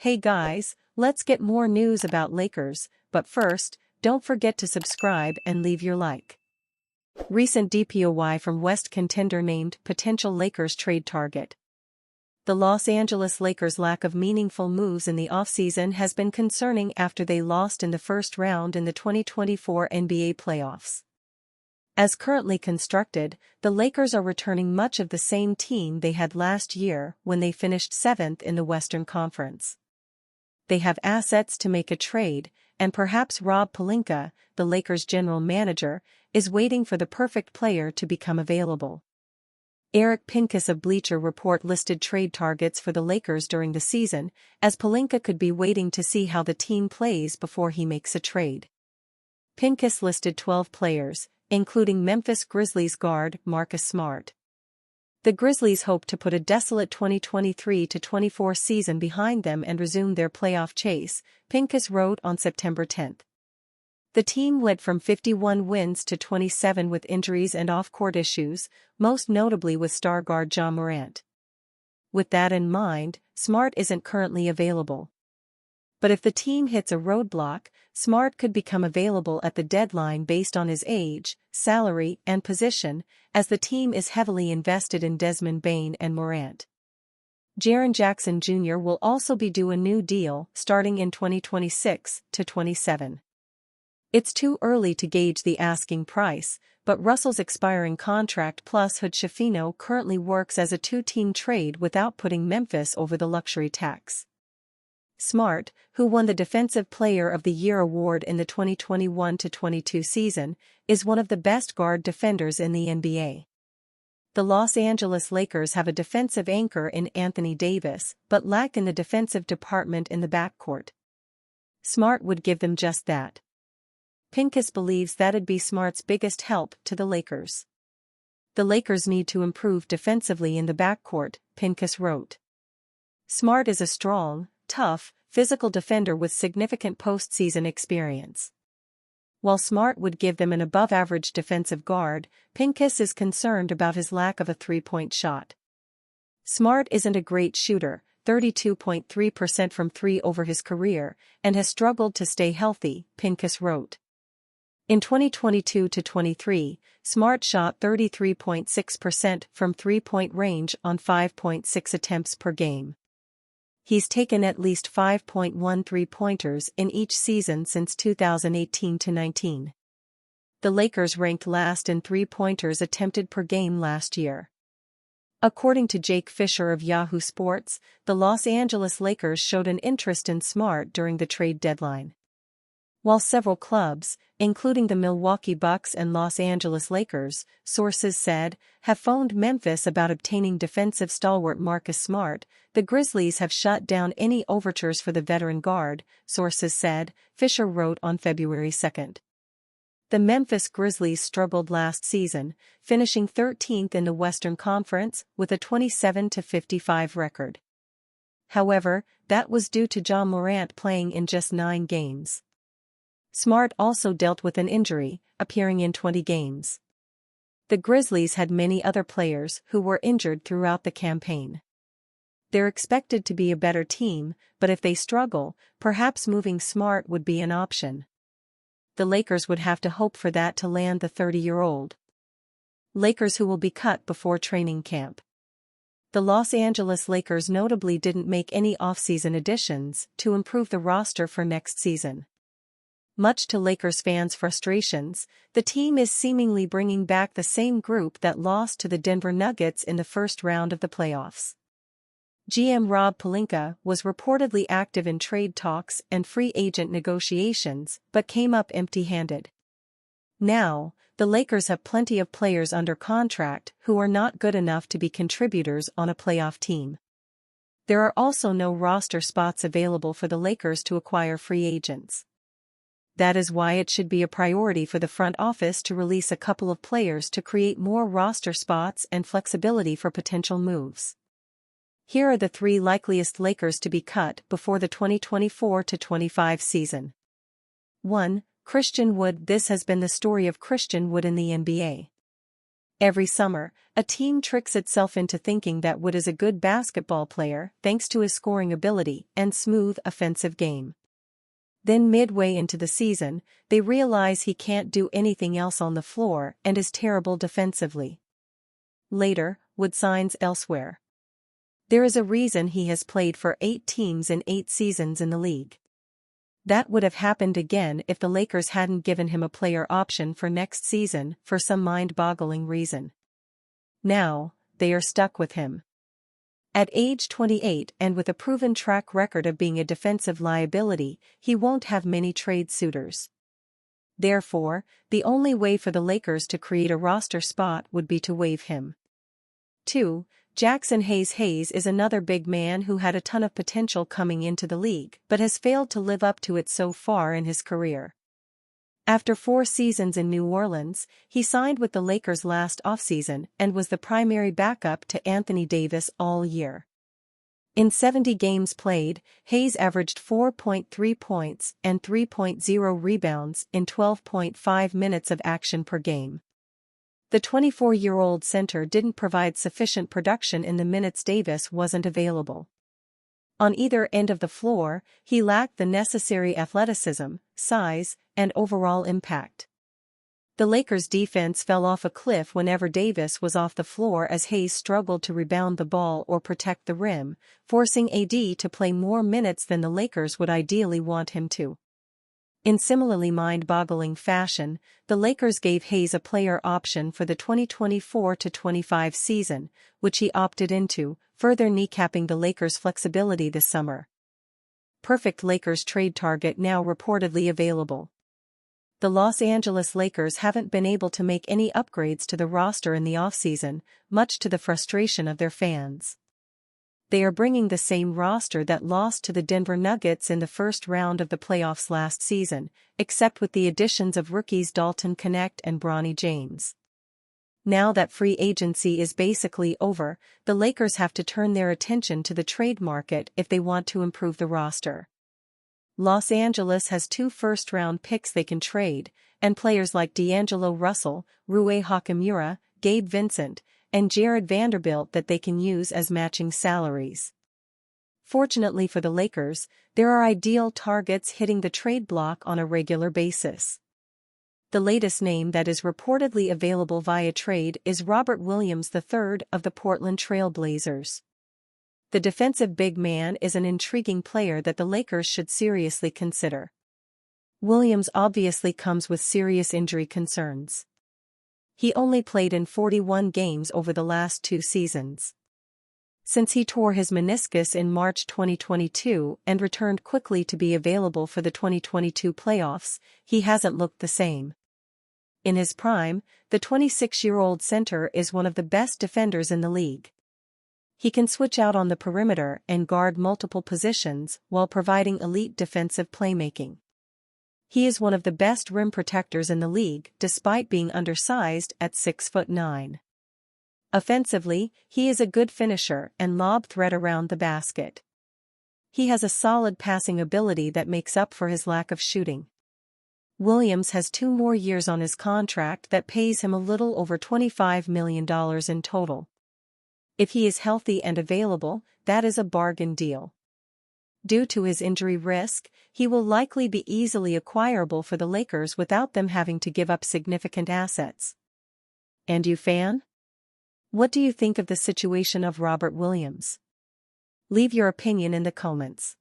Hey guys, let's get more news about Lakers, but first, don't forget to subscribe and leave your like. Recent DPOY from West contender named potential Lakers trade target. The Los Angeles Lakers' lack of meaningful moves in the offseason has been concerning after they lost in the first round in the 2024 NBA playoffs. As currently constructed, the Lakers are returning much of the same team they had last year when they finished 7th in the Western Conference. They have assets to make a trade, and perhaps Rob Pelinka, the Lakers' general manager, is waiting for the perfect player to become available. Eric Pincus of Bleacher Report listed trade targets for the Lakers during the season, as Pelinka could be waiting to see how the team plays before he makes a trade. Pincus listed 12 players, including Memphis Grizzlies guard Marcus Smart. The Grizzlies hope to put a desolate 2023-24 season behind them and resume their playoff chase, Pincus wrote on September 10. The team went from 51 wins to 27 with injuries and off-court issues, most notably with star guard Ja Morant. With that in mind, Smart isn't currently available. But if the team hits a roadblock, Smart could become available at the deadline based on his age, salary, and position, as the team is heavily invested in Desmond Bane and Morant. Jaren Jackson Jr. will also be due a new deal starting in 2026-27. It's too early to gauge the asking price, but Russell's expiring contract plus Hood Schifino currently works as a two-team trade without putting Memphis over the luxury tax. Smart, who won the Defensive Player of the Year award in the 2021-22 season, is one of the best guard defenders in the NBA. The Los Angeles Lakers have a defensive anchor in Anthony Davis, but lack in the defensive department in the backcourt. Smart would give them just that. Pincus believes that'd be Smart's biggest help to the Lakers. The Lakers need to improve defensively in the backcourt, Pincus wrote. Smart is a strong, tough, physical defender with significant postseason experience. While Smart would give them an above-average defensive guard, Pincus is concerned about his lack of a three-point shot. Smart isn't a great shooter, 32.3% from three over his career, and has struggled to stay healthy, Pincus wrote. In 2022-23, Smart shot 33.6% from three-point range on 5.6 attempts per game. He's taken at least 5.1 three-pointers in each season since 2018-19. The Lakers ranked last in three-pointers attempted per game last year. According to Jake Fisher of Yahoo Sports, the Los Angeles Lakers showed an interest in Smart during the trade deadline. While several clubs, including the Milwaukee Bucks and Los Angeles Lakers, sources said, have phoned Memphis about obtaining defensive stalwart Marcus Smart, the Grizzlies have shut down any overtures for the veteran guard, sources said, Fisher wrote on February 2. The Memphis Grizzlies struggled last season, finishing 13th in the Western Conference with a 27-55 record. However, that was due to Ja Morant playing in just 9 games. Smart also dealt with an injury, appearing in 20 games. The Grizzlies had many other players who were injured throughout the campaign. They're expected to be a better team, but if they struggle, perhaps moving Smart would be an option. The Lakers would have to hope for that to land the 30-year-old. Lakers who will be cut before training camp. The Los Angeles Lakers notably didn't make any offseason additions to improve the roster for next season. Much to Lakers fans' frustrations, the team is seemingly bringing back the same group that lost to the Denver Nuggets in the first round of the playoffs. GM Rob Pelinka was reportedly active in trade talks and free agent negotiations, but came up empty-handed. Now, the Lakers have plenty of players under contract who are not good enough to be contributors on a playoff team. There are also no roster spots available for the Lakers to acquire free agents. That is why it should be a priority for the front office to release a couple of players to create more roster spots and flexibility for potential moves. Here are the 3 likeliest Lakers to be cut before the 2024-25 season. 1. Christian Wood. This has been the story of Christian Wood in the NBA. Every summer, a team tricks itself into thinking that Wood is a good basketball player thanks to his scoring ability and smooth offensive game. Then midway into the season, they realize he can't do anything else on the floor and is terrible defensively. Later, Wood signs elsewhere. There is a reason he has played for 8 teams in 8 seasons in the league. That would have happened again if the Lakers hadn't given him a player option for next season for some mind-boggling reason. Now, they are stuck with him. At age 28 and with a proven track record of being a defensive liability, he won't have many trade suitors. Therefore, the only way for the Lakers to create a roster spot would be to waive him. 2. Jackson Hayes. Hayes is another big man who had a ton of potential coming into the league but has failed to live up to it so far in his career. After 4 seasons in New Orleans, he signed with the Lakers last offseason and was the primary backup to Anthony Davis all year. In 70 games played, Hayes averaged 4.3 points and 3.0 rebounds in 12.5 minutes of action per game. The 24-year-old center didn't provide sufficient production in the minutes Davis wasn't available. On either end of the floor, he lacked the necessary athleticism, size, and overall impact. The Lakers' defense fell off a cliff whenever Davis was off the floor as Hayes struggled to rebound the ball or protect the rim, forcing AD to play more minutes than the Lakers would ideally want him to. In similarly mind-boggling fashion, the Lakers gave Hayes a player option for the 2024-25 season, which he opted into, further kneecapping the Lakers' flexibility this summer. Perfect Lakers trade target now reportedly available. The Los Angeles Lakers haven't been able to make any upgrades to the roster in the offseason, much to the frustration of their fans. They are bringing the same roster that lost to the Denver Nuggets in the first round of the playoffs last season, except with the additions of rookies Dalton Knecht and Bronny James. Now that free agency is basically over, the Lakers have to turn their attention to the trade market if they want to improve the roster. Los Angeles has 2 first-round picks they can trade, and players like D'Angelo Russell, Rui Hachimura, Gabe Vincent, and Jared Vanderbilt that they can use as matching salaries. Fortunately for the Lakers, there are ideal targets hitting the trade block on a regular basis. The latest name that is reportedly available via trade is Robert Williams III of the Portland Trail Blazers. The defensive big man is an intriguing player that the Lakers should seriously consider. Williams obviously comes with serious injury concerns. He only played in 41 games over the last 2 seasons. Since he tore his meniscus in March 2022 and returned quickly to be available for the 2022 playoffs, he hasn't looked the same. In his prime, the 26-year-old center is one of the best defenders in the league. He can switch out on the perimeter and guard multiple positions while providing elite defensive playmaking. He is one of the best rim protectors in the league despite being undersized at 6'9". Offensively, he is a good finisher and lob threat around the basket. He has a solid passing ability that makes up for his lack of shooting. Williams has 2 more years on his contract that pays him a little over $25 million in total. If he is healthy and available, that is a bargain deal. Due to his injury risk, he will likely be easily acquirable for the Lakers without them having to give up significant assets. And you, fan? What do you think of the situation of Robert Williams? Leave your opinion in the comments.